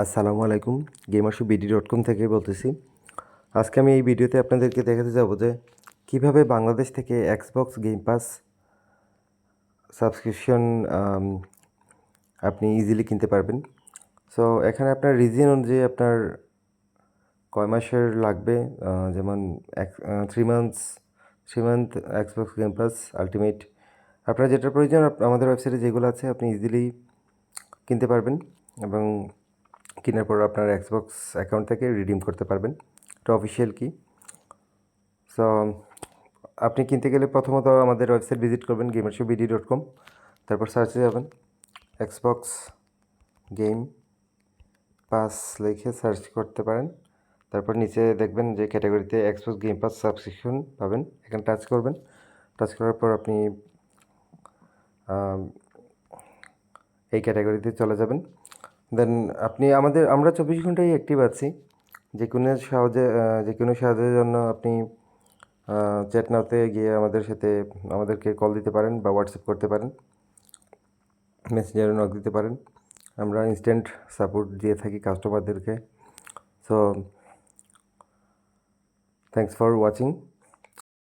আসসালামু আলাইকুম, gamershow.bd.com থেকে বলতেছি। আজকে আমি এই ভিডিওতে আপনাদেরকে দেখাতে যাব যে কিভাবে বাংলাদেশ থেকে এক্সবক্স গেম পাস সাবস্ক্রিপশন আপনি ইজিলি কিনতে পারবেন। সো এখানে আপনার রিজিয়ন অনুযায়ী আপনার কয় মাসের লাগবে, যেমন 3 month Xbox game pass ultimate, আপনার যেটা প্রয়োজন আমাদের ওয়েবসাইটে যেগুলো আছে আপনি ইজিলি কিনতে পারবেন এবং কেনার পর আপনার এক্সবক্স অ্যাকাউন্ট থেকে রিডিম করতে পারবেন। এটা অফিসিয়াল কি। সো আপনি কিনতে গেলে প্রথমত আমাদের ওয়েবসাইট ভিজিট করবেন gamershow.bd.com, তারপর সার্চে যাবেন এক্সবক্স গেম পাস লিখে সার্চ করতে পারেন। তারপর নিচে দেখবেন যে ক্যাটাগরিতে এক্সবক্স গেম পাস সাবস্ক্রিপশন পাবেন, এখানে টাচ করবেন। টাচ করার পর আপনি এই ক্যাটাগরিতে চলে যাবেন। দেন আমরা 24 ঘন্টাই অ্যাক্টিভ আছি। যে কোনো সাহায্যের জন্য আপনি চ্যাট নাওতে গিয়ে আমাদেরকে কল দিতে পারেন বা হোয়াটসঅ্যাপ করতে পারেন, মেসেঞ্জারে নক দিতে পারেন। আমরা ইনস্ট্যান্ট সাপোর্ট দিয়ে থাকি কাস্টমারদেরকে। So thanks for watching.